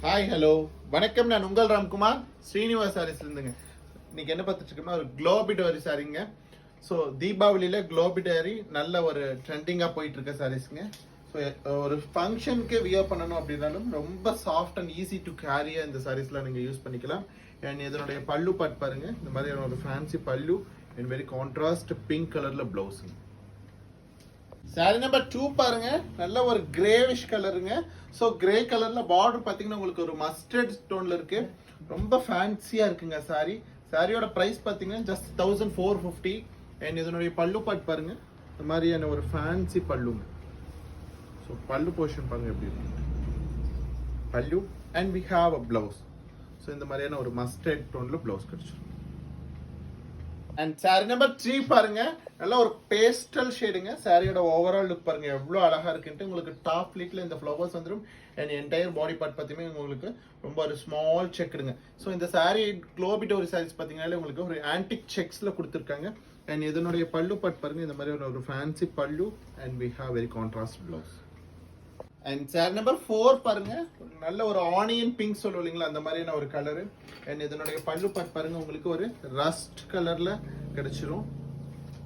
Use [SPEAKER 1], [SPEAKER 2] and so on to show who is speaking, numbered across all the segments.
[SPEAKER 1] Hi hello வணக்கம். நான் உங்கள் ராம்குமார் ஸ்ரீனிவாஸ் சாரீஸ்ல இருந்துங்க. இன்னைக்கு என்ன பார்த்துட்டு இருக்கோம்னா ஒரு க்ளோபிடரி சாரீங்க. ஸோ தீபாவளியில க்ளோபிடரி நல்ல ஒரு ட்ரெண்டிங்காக போயிட்டு இருக்க சாரீஸ்ங்க. ஸோ ஒரு ஃபங்க்ஷனுக்கு வியர் பண்ணணும் அப்படின்னாலும் ரொம்ப சாஃப்ட் அண்ட் ஈஸி டு கேரியா இந்த சாரீஸ்லாம் நீங்கள் யூஸ் பண்ணிக்கலாம். அண்ட் இதனுடைய பல்லு பாட் பாருங்க, இந்த மாதிரியான ஒரு fancy pallu and very contrast pink கலர்ல பிளவுஸுங்க. சாரி நம்பர் 2 பாருங்க, நல்ல ஒரு கிரேவிஷ் கலருங்க. ஸோ கிரே கலர்ல பார்டர் பார்த்தீங்கன்னா உங்களுக்கு ஒரு மஸ்டர்ட் ஸ்டோன்ல இருக்கு. ரொம்ப ஃபேன்சியா இருக்குங்க சாரி. சாரியோட பிரைஸ் பார்த்தீங்கன்னா ஜஸ்ட் 1450. அண்ட் இதனுடைய பல்லு பாட் பாருங்க, இந்த மாதிரியான ஒரு ஃபேன்சி பல்லுங்க. ஸோ பல்லு போர்ஷன் பாருங்க எப்படி இருக்கு pallu. And we have a blouse. So இந்த மாதிரியான ஒரு மஸ்டர்ட் டோன்ல பிளவுஸ் கிடைச்சிடும். அண்ட் சாரி நம்பர் 3 பாருங்க, நல்ல ஒரு பேஸ்டல் ஷேடுங்க. சாரியோட ஓவரால் லுக் பாருங்க எவ்வளவு அழகா இருக்குன்ட்டு. உங்களுக்கு டாப் ப்ளீட்ல இந்த ஃப்ளவர்ஸ் வந்துடும். அண்ட் என்டையர் பாடி பார்ட் பார்த்தீங்கன்னா உங்களுக்கு ரொம்ப ஒரு ஸ்மால் செக்குடுங்க. ஸோ இந்த சாரி க்ளோபிடரி சாரீஸ் பார்த்தீங்கன்னா உங்களுக்கு ஒரு ஆன்டிக் செக்ஸ்ல கொடுத்துருக்காங்க. அண்ட் இதனுடைய பல்லு பார்ட் பாருங்க, இந்த மாதிரி ஒரு fancy pallu. And we have very contrast blouse. And sari number 4 பாருங்க, நல்ல ஒரு ஆனியன் பிங்க் சொல்லுவோம் இல்லைங்களா, அந்த மாதிரியான ஒரு கலரு. அண்ட் இதனுடைய பல்லு பார்ட் பாருங்க, உங்களுக்கு ஒரு ரஸ்ட் கலர்ல கிடைச்சிரும்.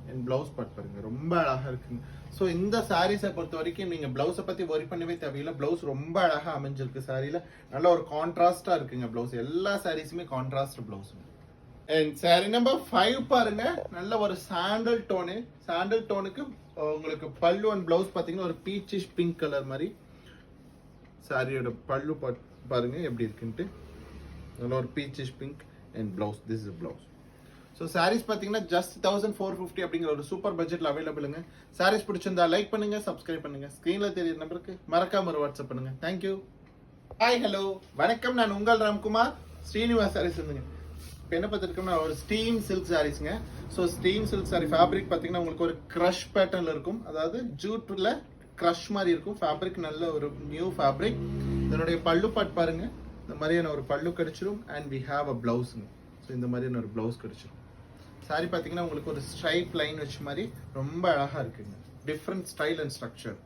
[SPEAKER 1] அண்ட் பிளவுஸ் பார்ட் பாருங்க ரொம்ப அழகா இருக்குங்க. ஸோ இந்த சாரீஸை பொறுத்த வரைக்கும் நீங்க பிளவுஸை பத்தி ஒரி பண்ணவே தேவையில்லை. பிளவுஸ் ரொம்ப அழகா அமைஞ்சிருக்கு சாரியில. நல்ல ஒரு கான்ட்ராஸ்டா இருக்குங்க பிளவுஸ். எல்லா சாரீஸுமே contrast blouse. And sari number 5 பாருங்க, நல்ல ஒரு சாண்டல் டோனு. சாண்டல் டோனுக்கு உங்களுக்கு பல்லு அண்ட் பிளவுஸ் பாத்தீங்கன்னா ஒரு பீச்சிஷ் பிங்க் கலர் மாதிரி. சாரியோட பல்லு பாருங்க எப்படி இருக்குன்ட்டு. நல்ல ஒரு peachish pink and blouse. This is blouse. So saris பார்த்தீங்கன்னா ஜஸ்ட் 1450 அப்படிங்கிற ஒரு சூப்பர் பட்ஜெட்ல அவைலபிளுங்க. சாரீஸ் பிடிச்சிருந்தா லைக் பண்ணுங்க, சப்ஸ்கிரைப் பண்ணுங்க. ஸ்க்ரீன்ல தெரியுற நம்பருக்கு மறக்காம ஒரு வாட்ஸ்அப் பண்ணுங்க. தேங்க்யூ. ஹாய் ஹலோ வணக்கம். நான் உங்கள் ராம்குமார் ஸ்ரீனிவாஸ் சாரீஸ் இருந்துங்க. இப்போ என்ன பார்த்துருக்கோம்னா ஒரு ஸ்டீம் சில்க் சாரீஸ்ங்க. So steam silk sari fabric பார்த்தீங்கன்னா உங்களுக்கு ஒரு க்ரஷ் பேட்டர்ன்ல இருக்கும். அதாவது ஜூட்ல க்ரஷ் மாதிரி இருக்கும். ஃபேப்ரிக் நல்ல ஒரு நியூ ஃபேப்ரிக். இதனுடைய பல்லு பாட் பாருங்க, இந்த மாதிரியான ஒரு பல்லு கிடைச்சிரும். அண்ட் வி ஹாவ் அ பிளவுஸுங்க. ஸோ இந்த மாதிரியான ஒரு பிளவுஸ் கிடைச்சிரும். சாரி பார்த்தீங்கன்னா உங்களுக்கு ஒரு ஸ்ட்ரைப் லைன் வச்ச மாதிரி ரொம்ப அழகா இருக்குங்க. Different style and structure.